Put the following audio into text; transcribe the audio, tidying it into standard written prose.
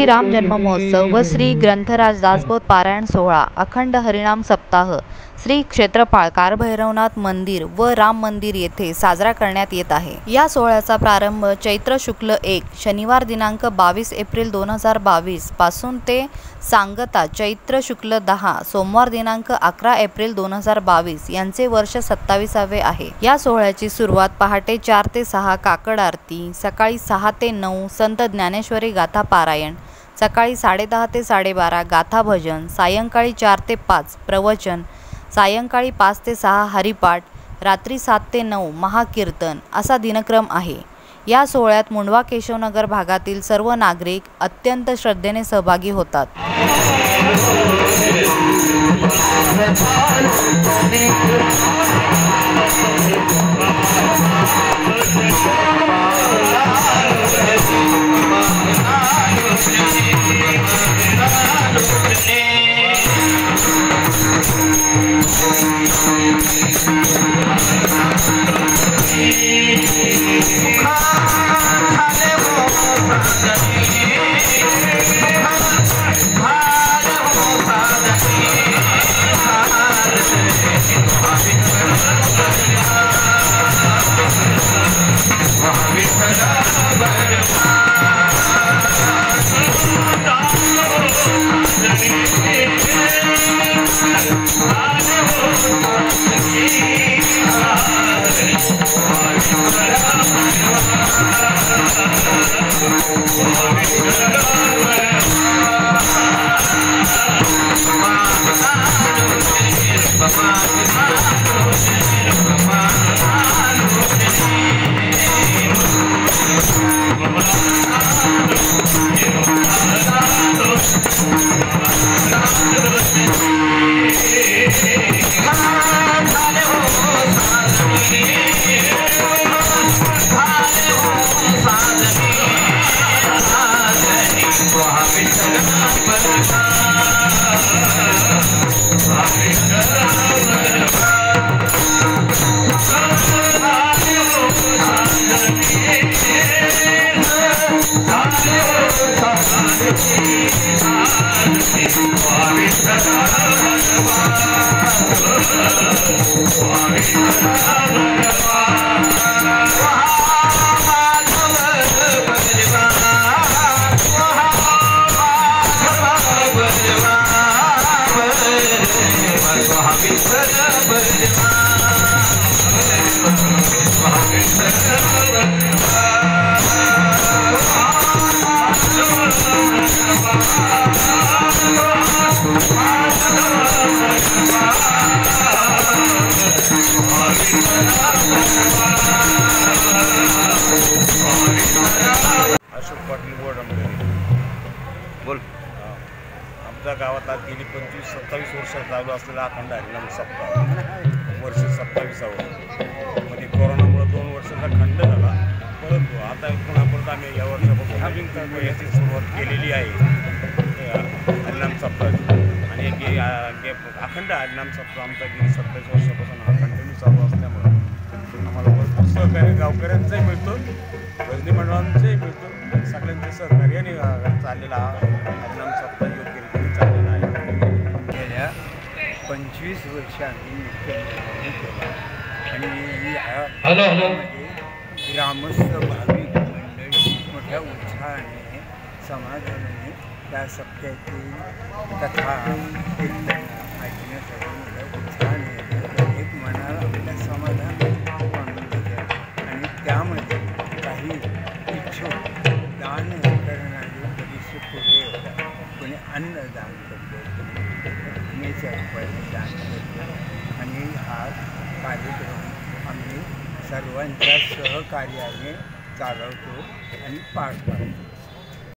श्री राम जन्म महोत्सव व श्री ग्रंथराज दासबोध पारायण सोहळा अखंड हरिनाम सप्ताह श्री क्षेत्रपाळ कारभैरवनाथ मंदिर व राम मंदिर येथे साजरा करण्यात येत आहे। या सोहळ्याचा प्रारंभ चैत्र शुक्ल 1 शनिवार दिनांक 22 एप्रिल 2022 पासून ते सांगता चैत्र शुक्ल 10 सोमवार दिनांक 11 एप्रिल 2022 यांचे वर्ष 27वे आहे। या सोहळ्याची सुरुवात पहाटे 4 ते 6 काकड आरती, सकाळी 6 ते 9 संत ज्ञानेश्वरी गाथा पारायण, सकाळी 10:30 ते 12:30 गाथा भजन, सायंकाळी 4 ते 5 प्रवचन, सायंकाळी 5 ते 6 हरिपाठ, रात्री 7 ते 9 महाकीर्तन असा दिनक्रम आहे। या सोहळ्यात मुंडवा केशवनगर भागातील सर्व नागरिक अत्यंत श्रद्धेने सहभागी होतात। अशोक पाटील बोल आमच्या गावात आज गेली 25-27 वर्ष चालू असलेला अखंड हरिनाम सप्ताह वर्ष 27वे मध्ये कोरोनामुळे 2 वर्षाचा खंड झाला, परंतु आता पुन्हा परत आम्ही या वर्षापासून नवीन याची सुरुवात केलेली आहे हरिनाम सप्ताहाची। आणि अखंड हरिनाम सप्ताह आमचा गेली 27 वर्षापासून हा कंटिन्यू चालू असल्यामुळे आम्हाला भरपूर सहकार्य गावकऱ्यांचंही मिळतो, भजनी मंडळांचंही मिळतो, सगळ्यांचे सहकार्याने चाललेला हरिनाम सप्ताह योग्य रीतीने चाललेला आहे। गेल्या 25 वर्षांनी केला आणि ग्रामस्थ भाविक मंडळी मोठ्या उत्साहाने समाधानाने त्या सप्त्याची कथा कीर्तन ऐकण्यासाठी मोठ्या उत्साहाने एक मनाला आपल्या समाधान आणि त्यामध्ये काही इच्छुक दान करणारे बरेचसे पुढे होतात। कोणी अन्नदान करतो, कोणी रुपयाने दान करतो आणि हा कार्यक्रम आम्ही सर्वांच्या सहकार्याने चालवतो आणि पार पाडतो।